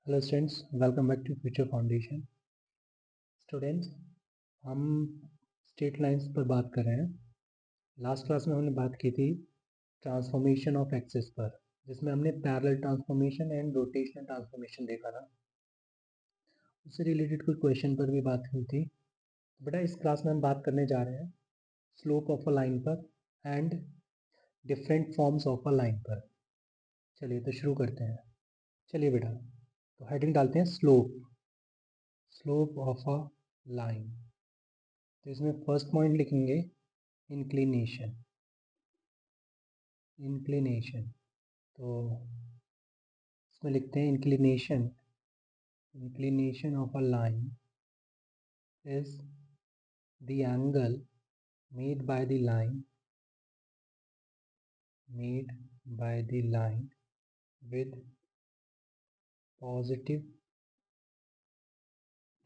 Hello students, welcome back to Future Foundation. Students, हम straight lines पर बात कर रहे हैं। लास्ट क्लास में हमने बात की थी ट्रांसफॉर्मेशन ऑफ एक्सिस पर, जिसमें हमने parallel transformation and rotational transformation देखा था। उससे रिलेटेड कोई क्वेश्चन पर भी बात हुई थी। बेटा, इस क्लास में हम बात करने जा रहे हैं स्लोप ऑफ अ लाइन पर and different forms of a line पर। चलिए तो शुरू करते हैं। चलिए बेटा, तो हेडिंग डालते हैं स्लोप ऑफ अ लाइन। तो इसमें फर्स्ट पॉइंट लिखेंगे इंक्लिनेशन। तो इसमें लिखते हैं inclination of a line is the angle made by the line with positive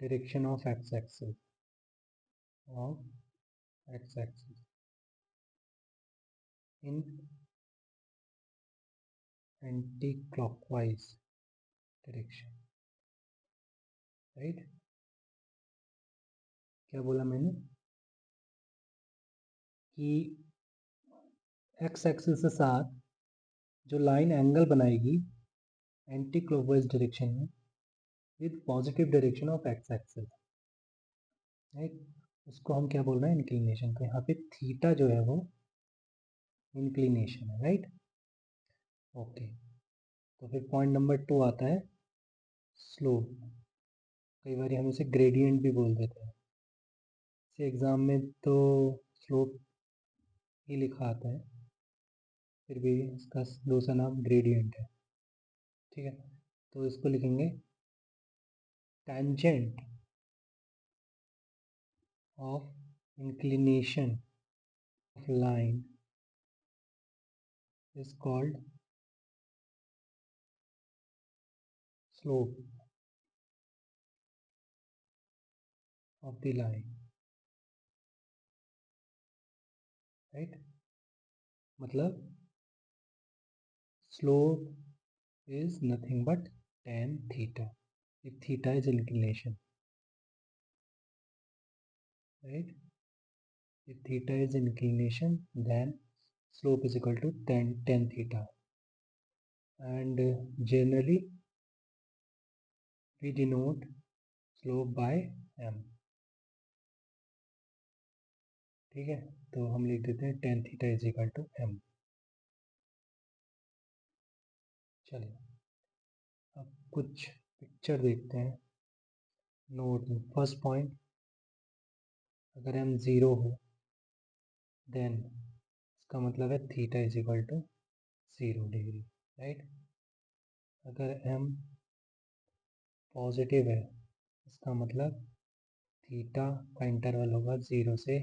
direction of x-axis in anti-clockwise direction, right. क्या बोला मैंने कि एक्स एक्सिस के साथ जो लाइन एंगल बनाएगी एंटी क्लॉकवाइज डायरेक्शन में with positive direction of x axis, right, उसको हम क्या बोल रहे हैं, इंक्लिनेशन। तो यहाँ पे थीटा जो है वो इंक्लिनेशन है, राइट। ओके, तो फिर पॉइंट नंबर 2 आता है स्लोप। कई बार हम इसे ग्रेडियंट भी बोल देते हैं। इसे एग्ज़ाम में तो स्लोप ही लिखा आता है, फिर भी इसका दूसरा नाम ग्रेडियंट है, ठीक है। तो इसको लिखेंगे tangent of inclination of line is called slope of the line, right. मतलब slope is nothing but tan theta if theta is inclination, right? If theta is inclination, then slope is equal to tan theta, and generally we denote slope by m, ठीक है। तो हम लिख देते हैं tan theta is equal to m। चलिए अब कुछ पिक्चर देखते हैं। नोट फर्स्ट पॉइंट, अगर m 0 हो देन इसका मतलब है theta is equal to 0 degree, right. अगर m पॉजिटिव है इसका मतलब थीटा का इंटरवल होगा 0 से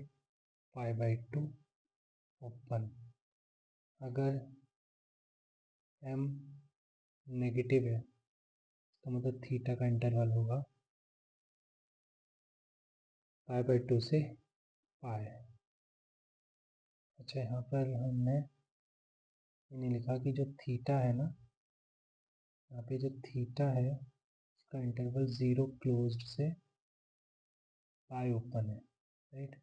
π/2 ओपन। अगर m नेगेटिव है इसका मतलब थीटा का इंटरवल होगा π/2 से π। अच्छा, यहाँ पर हमने ये नहीं लिखा कि जो थीटा है ना, यहाँ पे जो थीटा है इसका इंटरवल 0 क्लोज्ड से π ओपन है, राइट।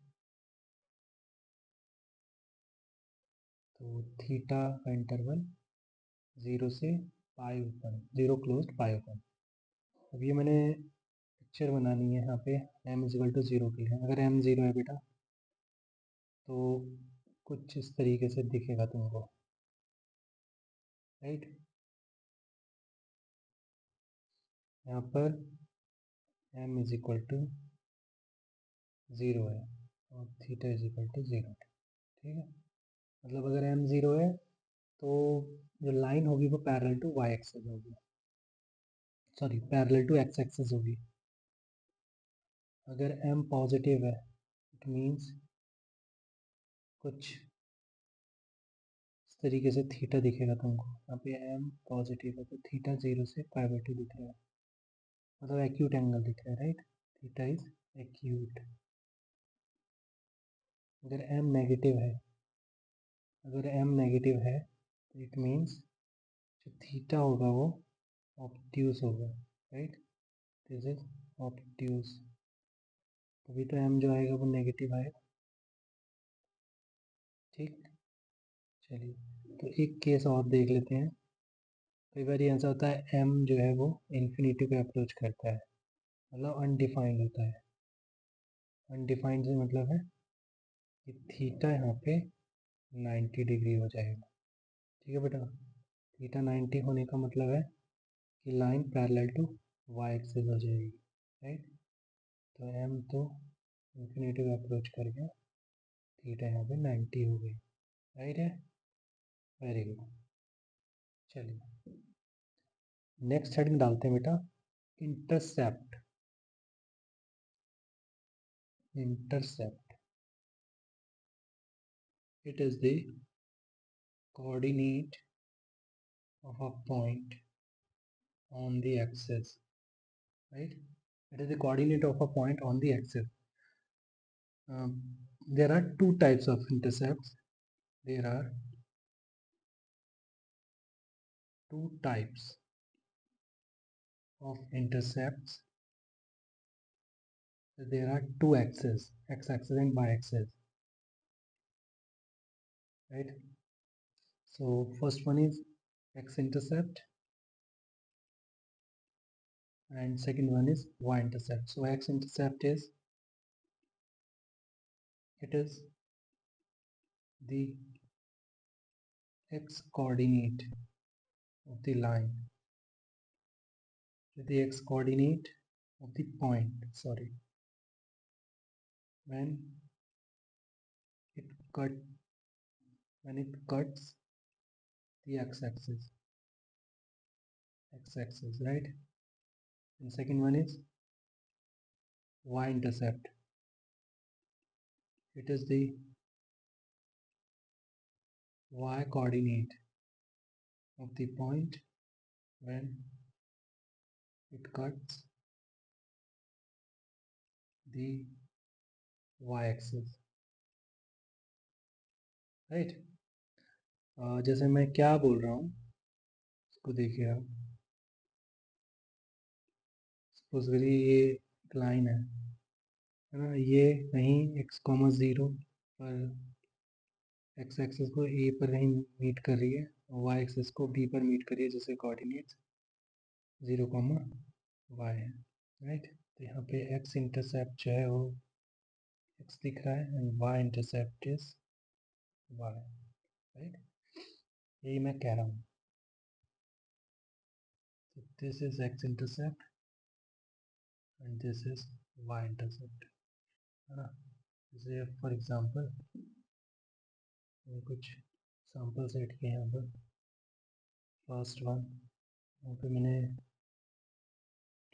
तो थीटा का इंटरवल 0 से π ओपन, 0 क्लोज्ड π ओपन। अब ये मैंने पिक्चर बनानी है यहाँ पे m इज इक्वल टू 0 के लिए। अगर m 0 है बेटा तो कुछ इस तरीके से दिखेगा तुमको, राइट। यहाँ पर m इज इक्वल टू 0 है और थीटा इज इक्वल टू 0, ठीक है। मतलब अगर m 0 है तो जो लाइन होगी वो पैरेलल टू y एक्सिस होगी, sorry parallel to x axis होगी। अगर m पॉजिटिव है इट मीन्स कुछ इस तरीके से थीटा दिखेगा तुमको। यहाँ पे m पॉजिटिव है तो थीटा 0 से π/2 दिख रहा है, मतलब एक्यूट एंगल दिख रहा है, राइट। Theta is acute. अगर m नेगेटिव है तो इट मीन्स जो थीटा होगा वो ऑब्ट्यूस होगा, राइट, दिस इज ऑब्ट्यूज, तभी तो m जो आएगा वो नेगेटिव आएगा। ठीक, चलिए तो एक केस और देख लेते हैं। कई बार ऐसा होता है m जो है वो इन्फिनिटी पे अप्रोच करता है, मतलब अनडिफाइंड होता है। अनडिफाइंड से मतलब है कि थीटा यहाँ पे 90 डिग्री हो जाएगा। ठीक है बेटा, थीटा 90 होने का मतलब है कि line parallel to y axis हो जाएगी। राइट, तो m तो इन्फिनिटी पे अप्रोच कर गया, थीटा यहाँ पे 90 हो गई। राइट है, वेरी गुड। चलिए नेक्स्ट हेडिंग डालते हैं बेटा, intercept. Intercept, it is the coordinate of a point on the axis, right? It is the coordinate of a point on the axis. There are two types of intercepts. There are two types of intercepts. There are two axes, x-axis and y-axis, right? So first one is x-intercept and second one is y-intercept. So x-intercept is, it is the x coordinate of the line, the x coordinate of the point, sorry, when it cut when it cuts the x-axis, right? And second one is y-intercept. It is the y coordinate of the point when it cuts the y-axis, right? जैसे मैं क्या बोल रहा हूँ इसको देखिए आप, suppose करिए ये लाइन है ना, ये कहीं x,0 पर x एक्सिस को a पर कहीं मीट कर रही है और y एक्सिस को b पर मीट कर रही है, जैसे कोऑर्डिनेट्स 0, y है। राइट, तो यहाँ पे x इंटरसेप्ट जो है वो x दिख रहा है and y intercept is y। Right, यही मैं कह रहा हूँ। तो this is x intercept and this is y intercept, है ना। जैसे फॉर एग्जांपल कुछ सैम्पल सेट किए यहाँ पर। फर्स्ट वन, यहाँ पे मैंने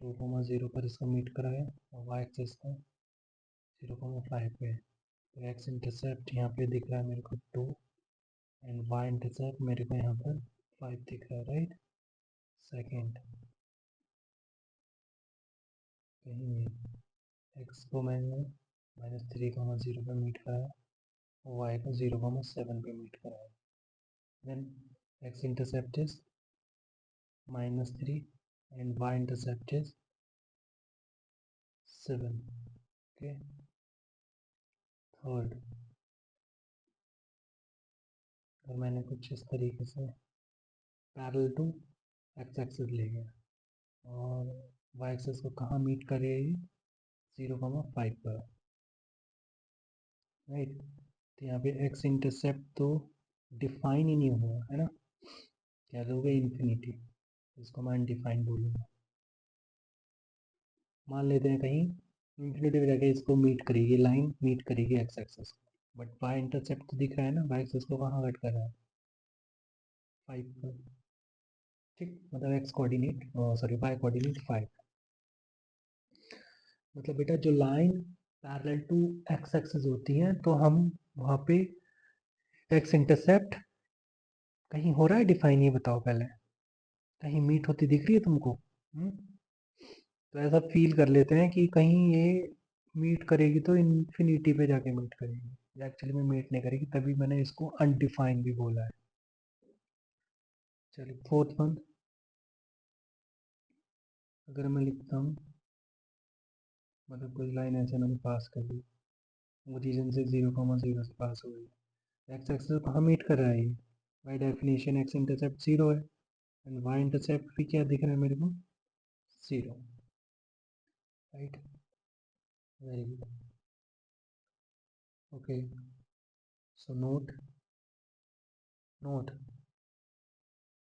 2,0 पर इसको मीट कराया और y एक्सिस को 0,5 पे। तो x इंटरसेप्ट यहाँ पे दिख रहा है मेरे को 2 एंड y इंटरसेप्ट मेरे को यहाँ पर 5 दिख रहा है। राइट, सेकेंड, कहीं x को मैंने -3,0 पे मीट कराया और y को 0,7 पे मीट कराया। Then x intercept is -3 and y intercept is 7. Okay, third, और मैंने कुछ इस तरीके से पैरेलल टू x एक्सिस ले गया और y एक्सिस को कहाँ मीट कर रही है, 0,5 पर। राइट, तो यहाँ पे x इंटरसेप्ट तो डिफाइन ही नहीं हुआ है ना, क्या दोगे इन्फिनिटी, इसको मैं अनडिफाइंड बोलूँगा। मान लेते हैं कहीं इन्फिनिटी पे जाके इसको मीट करेगी, लाइन मीट करेगी x एक्सिस को, बट y इंटरसेप्ट तो दिख रहा है ना, y एक्सिस को कहाँ कट कर रहा है, 5 पर। ठीक, मतलब x coordinate sorry y coordinate 5। मतलब बेटा जो line parallel to x axis होती है तो हम वहाँ पे x इंटरसेप्ट कहीं हो रहा है डिफाइन, ये बताओ पहले, कहीं मीट होती दिख रही है तुमको? तो ऐसा फील कर लेते हैं कि कहीं ये मीट करेगी तो इन्फिनिटी पे जाके मीट करेगी, एक्चुअली में मीट नहीं करेगी, तभी मैंने इसको अनडिफाइन भी बोला है। चलिए फोर्थ वन, अगर मैं लिखता हूँ, मतलब कोई लाइन ऐसे मैंने पास कर दी, ओरिजिन से 0,0 से पास हो गई, एक्स एक्सेस कहाँ मीट कर रहा है ये, बाई डेफिनेशन एक्स इंटरसेप्ट 0 है एंड वाई इंटरसेप्ट भी क्या दिख रहा है मेरे को, 0, right, very good, okay, so note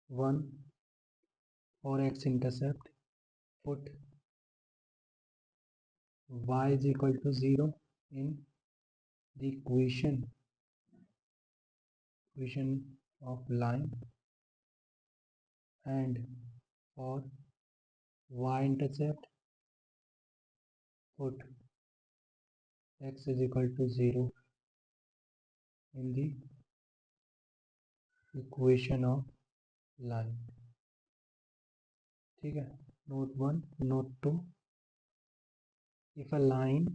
1 for x intercept, put y is equal to 0 in the equation of line, and for y intercept put x is equal to 0 in the equation of line. ठीक है, note 1, note 2, if a line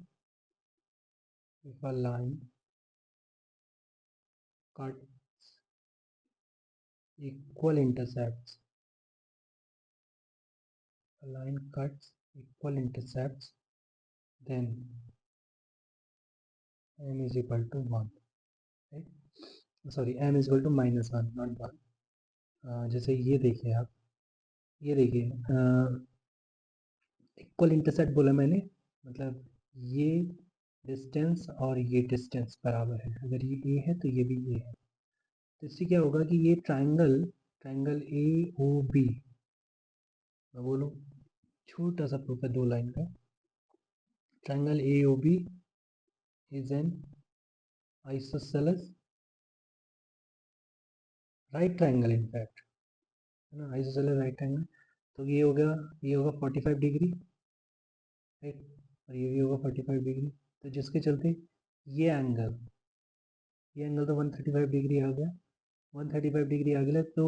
cuts equal intercepts, then m is equal to 1, right? Sorry, m is equal to -1, not 1. जैसे ये देखिए आप, ये देखिए equal intercept बोला मैंने, मतलब ये डिस्टेंस और ये डिस्टेंस बराबर है, अगर ये ए है तो ये भी ए है, तो इससे क्या होगा कि ये ट्राइंगल ए ओ बी, मैं बोलूँ छोटा सा प्रूफ है 2 लाइन का, triangle A O B is an isosceles right triangle, infact है ना, आइसोसेलेस राइट ट्राइंगल, तो ये होगा 45 डिग्री, राइट, और ये भी होगा 45 डिग्री, तो जिसके चलते ये एंगल तो 135 डिग्री आ गया, 135 डिग्री आ गया, तो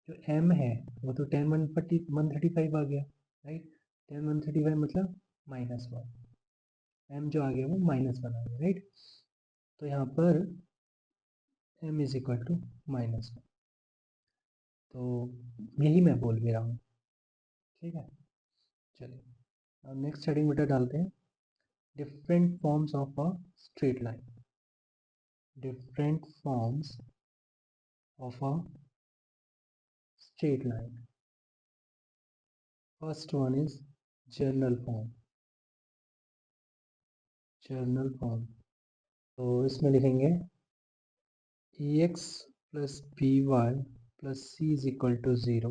जो m है वो तो 10 135 आ गया, राइट, 10 135 मतलब -1, m जो आ गया वो -1 आ गया, राइट, तो यहाँ पर m इज इक्वल टू -1, तो यही मैं बोल भी रहा हूँ, ठीक है, चलिए अब नेक्स्ट हेडिंग बेटा डालते हैं, different forms of a straight line, different forms of a straight line, first one is journal form, तो इसमें लिखेंगे ex plus by plus c is equal to 0,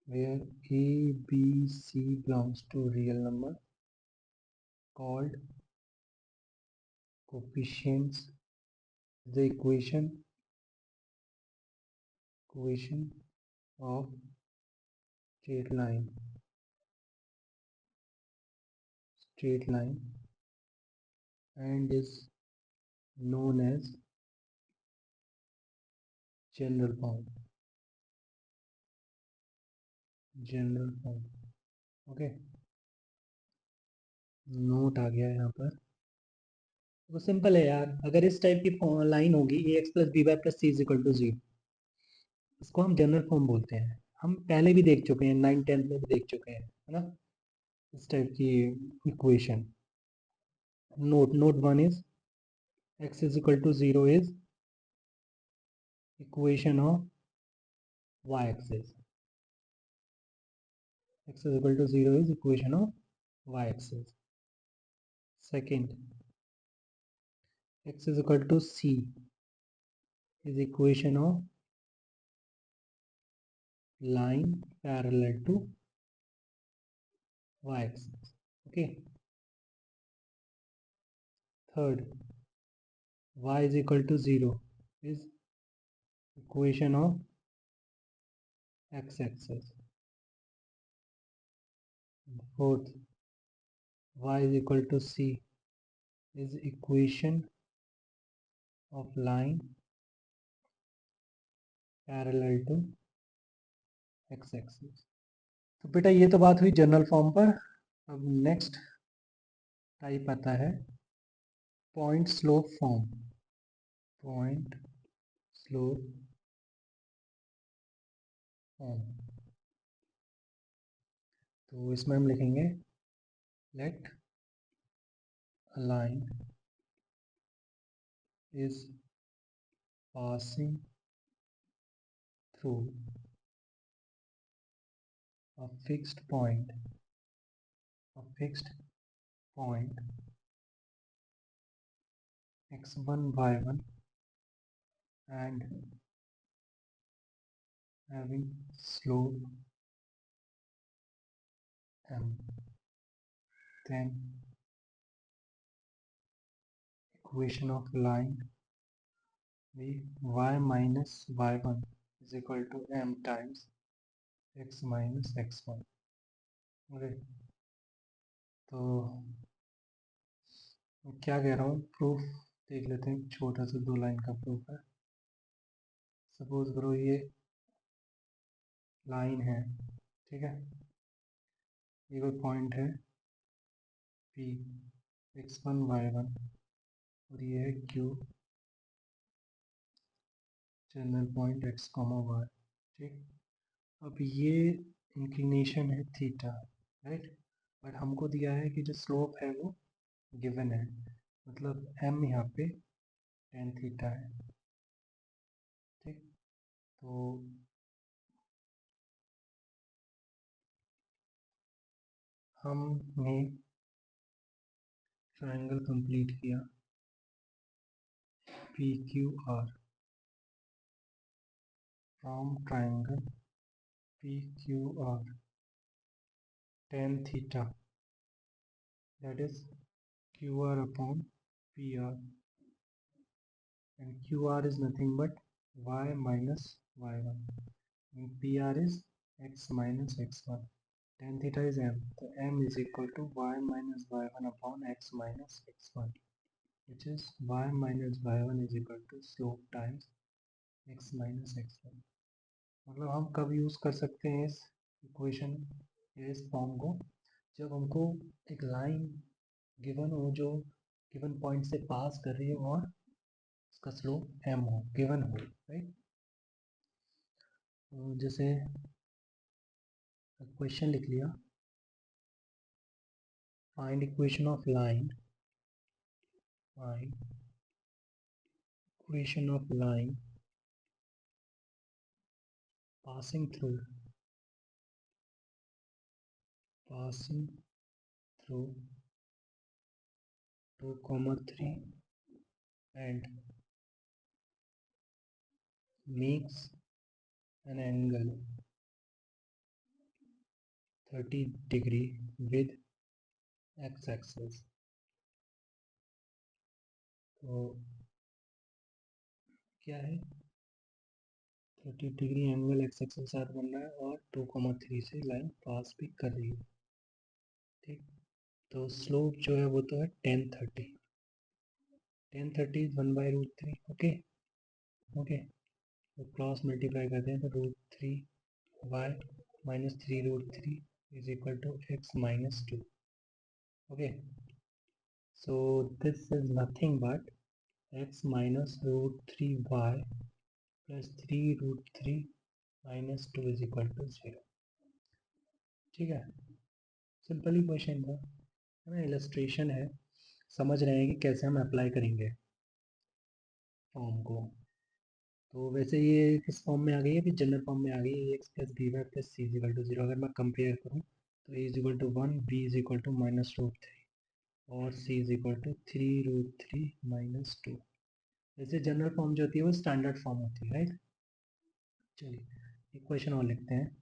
where a, b, c belongs to real number called coefficients, the equation of straight line and is known as general form, okay, note आ गया यहाँ पर, वो simple है यार, अगर इस type की लाइन होगी a x plus b y plus c is equal to 0, इसको हम जनरल फॉर्म बोलते हैं, हम पहले भी देख चुके हैं, 9th-10th में भी देख चुके हैं, है ना, इस टाइप की equation. Note 1 is x is equal to 0 is equation of y axis, x is equal to 0 is equation of y axis. Second, x is equal to c is equation of line parallel to y axis, okay. Third, y is equal to 0 is equation of x axis. Fourth, y is equal to c is equation of line parallel to x axis. तो बेटा ये तो बात हुई general form पर, अब next type आता है point slope form, point slope on. तो इसमें हम लिखेंगे let a line is passing through a fixed point x1 y1 and having slope m, then equation of line be y minus y1 is equal to m times x minus x1। Okay, तो मैं क्या कह रहा हूँ, proof देख लेते हैं। छोटा सा 2 लाइन का प्रूफ है। सपोज करो ये लाइन है, ठीक है, ये कोई पॉइंट है P x1 y1 और ये है Q general point x, y, ठीक। अब ये इंक्लिनेशन है थीटा, राइट, बट हमको दिया है कि जो स्लोप है वो गिवन है, मतलब m यहाँ पे tan थीटा है, ठीक। तो हमने ट्रायंगल कंप्लीट किया PQR from triangle PQR tan theta that is QR upon PR, and QR is nothing but y minus y1 and PR is x minus x1। tan theta is m, so m is equal to y minus y1 upon x minus x1, which is y minus y1 is equal to slope times x minus x1। मतलब हम कब use कर सकते हैं इस equation या इस form को, जब हमको एक लाइन गिवन हो जो गिवन पॉइंट से पास कर रही है और उसका स्लोप m हो, गिवन हो, राइट। जैसे क्वेश्चन लिख लिया, find equation of line, find equation of line passing through 2, 3 and makes an angle 30 degree with x-axis। तो क्या है, 30 डिग्री एंगल एक्स एक्सिस के साथ बन रहा है और 2,3 से लाइन पास भी कर रही है, ठीक। तो स्लोप जो है वो तो है tan 30 इज 1/√3। ओके ओके, तो क्रॉस मल्टीप्लाई करते हैं तो √3y minus 3√3 is equal to x minus 2। Okay, so this is nothing but x minus √3y plus 3√3 minus 2 is equal to 0। ठीक है, सिंपल ही क्वेश्चन था, है ना, इलस्ट्रेशन है, समझ रहे हैं कि कैसे हम अप्लाई करेंगे फॉर्म को। तो वैसे ये किस फॉर्म में आ गई है, अभी जनरल फॉर्म में आ गई है, x plus b y plus c is equal to 0। अगर मैं कंपेयर करूँ तो a is equal to 1, b is equal to -√3 और c is equal to 3√3 minus 2। वैसे जनरल फॉर्म जो होती है वो स्टैंडर्ड फॉर्म होती है, राइट। चलिए एक क्वेश्चन और लिखते हैं।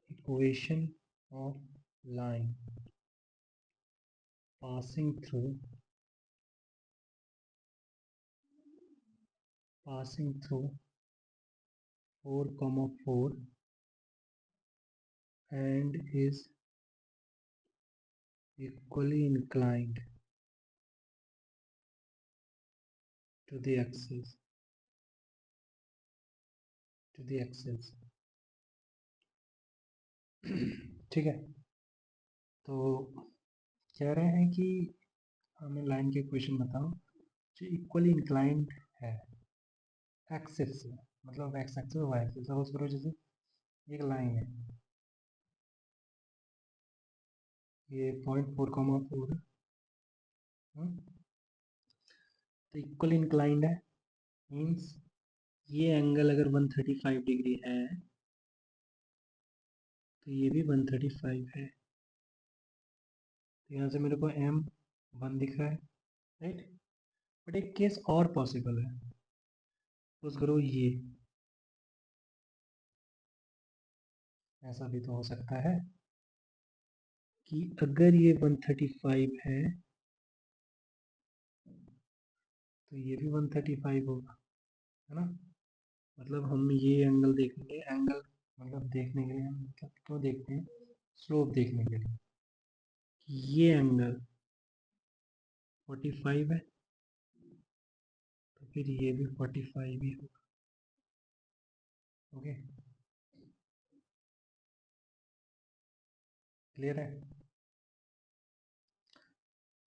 Equation of line passing through 4, 4 and is equally inclined to the axis, ठीक है। तो कह रहे हैं कि हमें लाइन के इक्वेशन बताओ जो इक्वली इंक्लाइंड है, एक्सिस से, मतलब एक्स एक्सिस और वाई एक्सिस। सपोज करो जैसे एक लाइन है, ये 0.4,4 है, तो इक्वल इंक्लाइंड है, मीन्स ये एंगल अगर 135 डिग्री है तो ये भी 135 है। तो यहाँ से मेरे को m 1 दिख रहा है, राइट। बट एक केस और पॉसिबल है, सपोज करो ये ऐसा भी तो हो सकता है कि अगर ये 135 है तो ये भी 135 होगा, है ना। मतलब हम ये एंगल देखेंगे, एंगल मतलब देखने के लिए हम मतलब क्यों देखते हैं, स्लोप देखने के लिए। ये एंगल 45 है तो फिर ये भी 45 ही होगा। ओके, क्लियर है।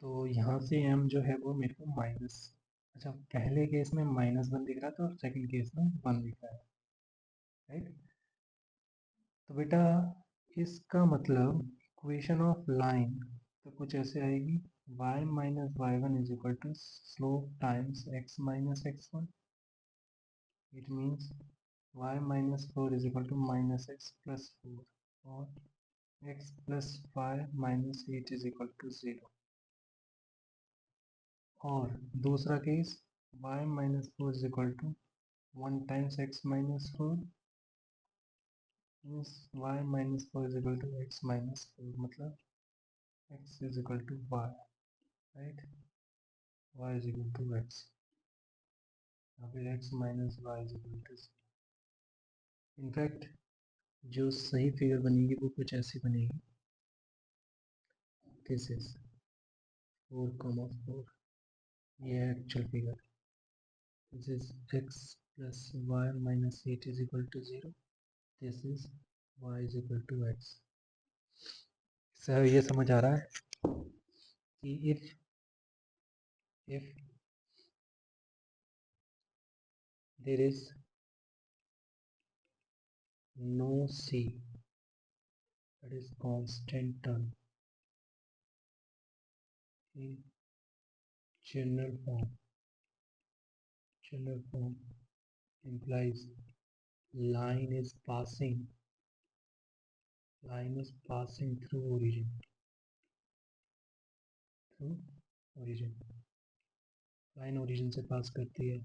तो यहाँ से m जो है वो मेरे को माइनस, अच्छा पहले केस में -1 दिख रहा था और सेकंड केस में 1 दिख रहा है, राइट। तो बेटा इसका मतलब इक्वेशन ऑफ लाइन तो कुछ ऐसे आएगी, y minus y one is equal to slope times x minus x1। It means y minus 4 is equal to minus x plus 4 और x plus 5 minus 8 is equal to 0। और दूसरा case y minus 4 is equal to 1 times x minus 4 means y minus 4 is equal to x minus 4, मतलब x is equal to y, right. y is equal to x, या फिर x minus y is equal to. Infact जो सही figure बनेगी वो कुछ ऐसी बनेगी, दिस इज 4,4, ये है actual figure. This is x plus y minus 8 is equal to 0, this is y is equal to x। Sir ये समझ आ रहा है कि if there is no c, that is constant term in general form implies line is passing through origin, line origin से पास करती है।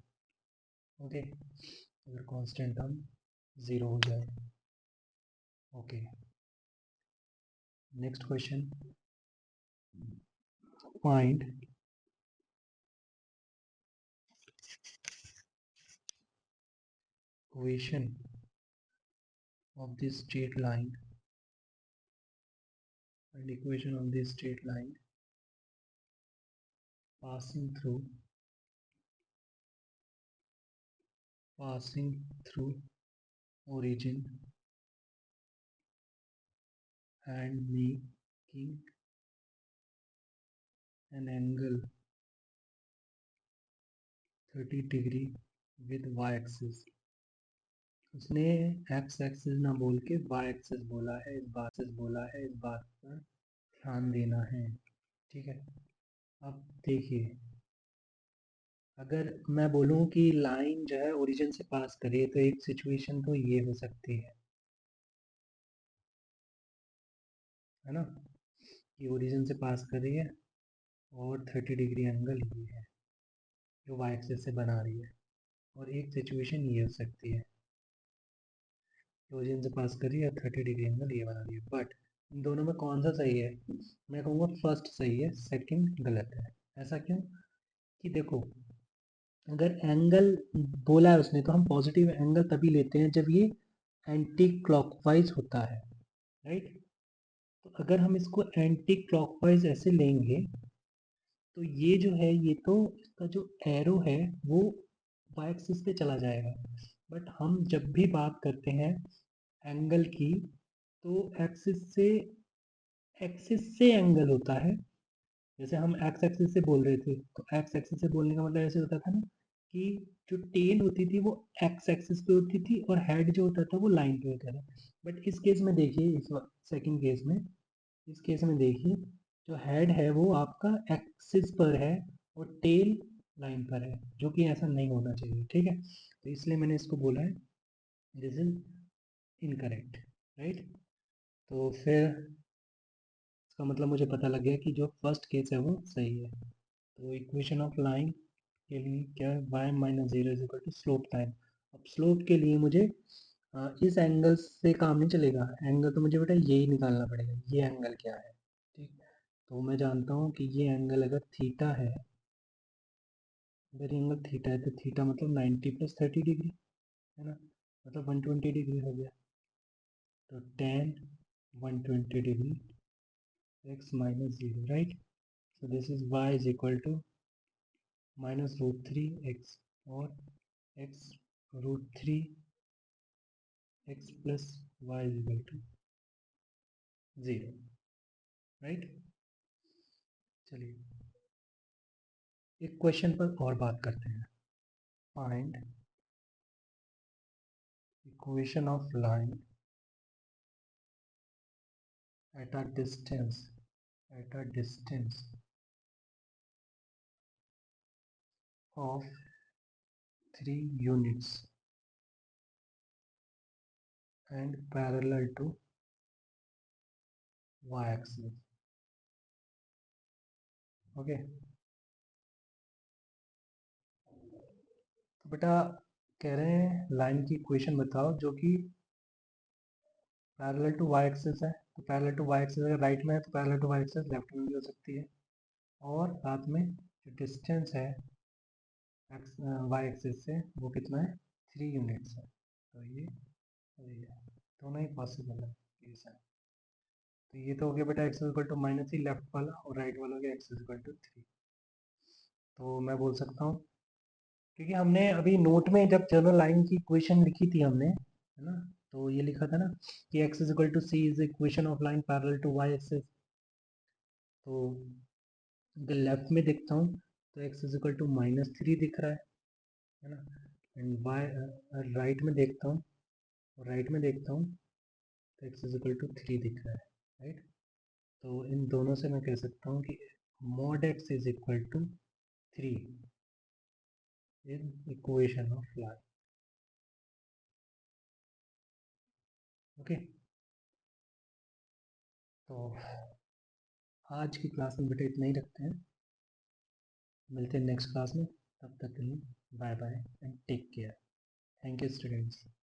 Okay, अगर constant term 0 हो जाए। Okay, next question, find equation of this straight line and equation of this straight line passing through origin and making an angle 30 degree with y axis। उसने x axis ना बोल के y axis बोला है, इस बात पर ध्यान देना है, ठीक है। अब देखिए, अगर मैं बोलूँ कि लाइन जो है ओरिजिन से पास करे तो एक सिचुएशन तो ये हो सकती है ना, कि ओरिजिन से पास कर रही है और 30 डिग्री एंगल ये है जो वाई एक्सिस से बना रही है। और एक सिचुएशन ये हो सकती है, ओरिजिन से पास कर रही है 30 डिग्री एंगल ये बना रही है। बट इन दोनों में कौन सा सही है? मैं कहूँगा फर्स्ट सही है, सेकंड गलत है। ऐसा क्यों? कि देखो, अगर एंगल बोला है उसने तो हम पॉजिटिव एंगल तभी लेते हैं जब ये एंटी क्लॉकवाइज होता है, राइट। तो अगर हम इसको एंटी क्लॉकवाइज ऐसे लेंगे तो ये जो है, ये तो इसका जो एरो है वो वाई एक्सिस पे चला जाएगा। बट हम जब भी बात करते हैं एंगल की तो एक्सिस से एंगल होता है। जैसे हम एक्स एक्सिस से बोल रहे थे तो एक्स एक्सिस से बोलने का मतलब ऐसे होता था ना कि जो टेल होती थी वो एक्स एक्सिस पे होती थी और हेड जो होता था वो लाइन पे होता था। बट इस केस में देखिए, इस सेकंड केस में, इस केस में देखिए, जो हेड है वो आपका एक्सिस पर है और टेल लाइन पर है, जो कि ऐसा नहीं होना चाहिए। ठीक है, तो इसलिए मैंने इसको बोला है दिस इज इनकरेक्ट, राइट। तो फिर इसका मतलब मुझे पता लग गया कि जो फर्स्ट केस है वो सही है। तो इक्वेशन ऑफ लाइन के लिए क्या है, y minus zero is equal to slope time. अब स्लोप के लिए मुझे इस एंगल से काम नहीं चलेगा, एंगल तो मुझे बेटा यही निकालना पड़ेगा, ये एंगल क्या है। ठीक, तो मैं जानता हूँ कि ये एंगल अगर थीटा है, अगर एंगल थीटा है तो थीटा मतलब 90 प्लस 30 डिग्री है ना, मतलब 120 डिग्री हो गया। तो tan 120 degree x minus zero, right. So this is y is equal to minus root three x और x root three x plus y is equal to zero, right. चलिए एक question पर और बात करते हैं। Find equation of line at a distance, at a distance of 3 units and parallel to y-axis. Okay, तो बेटा कह रहे हैं लाइन की इक्वेशन बताओ जो कि पैरेलल टू वाई एक्सिस है। तो पैरेलल टू वाई एक्सिस अगर राइट में है तो parallel to y axis left में भी हो सकती है, और साथ में जो डिस्टेंस है वाई एक्सिस से वो कितना है, 3 यूनिट्स है। तो ये दोनों ही पॉसिबल है केस है। तो ये तो हो गया बेटा एक्स इक्वल टू माइनस ही लेफ्ट वाला, और राइट वाला हो गया एक्स इक्वल टू 3। तो मैं बोल सकता हूँ, क्योंकि हमने अभी नोट में जब जनरल लाइन की इक्वेशन लिखी थी हमने, है ना, तो ये लिखा था ना कि x is equal to C is equation of line parallel to y axis. तो अगर लेफ्ट में देखता हूँ तो x is equal to minus three दिख रहा है ना, एंड y राइट में देखता हूँ, राइट में देखता हूँ तो x is equal to three दिख रहा है, राइट। तो इन दोनों से मैं कह सकता हूँ कि mod x is equal to three in equation of line. Okay, तो आज की क्लास में बेटा इतना ही रखते हैं, मिलते हैं नेक्स्ट क्लास में। तब तक के लिए bye bye and take care. Thank you students.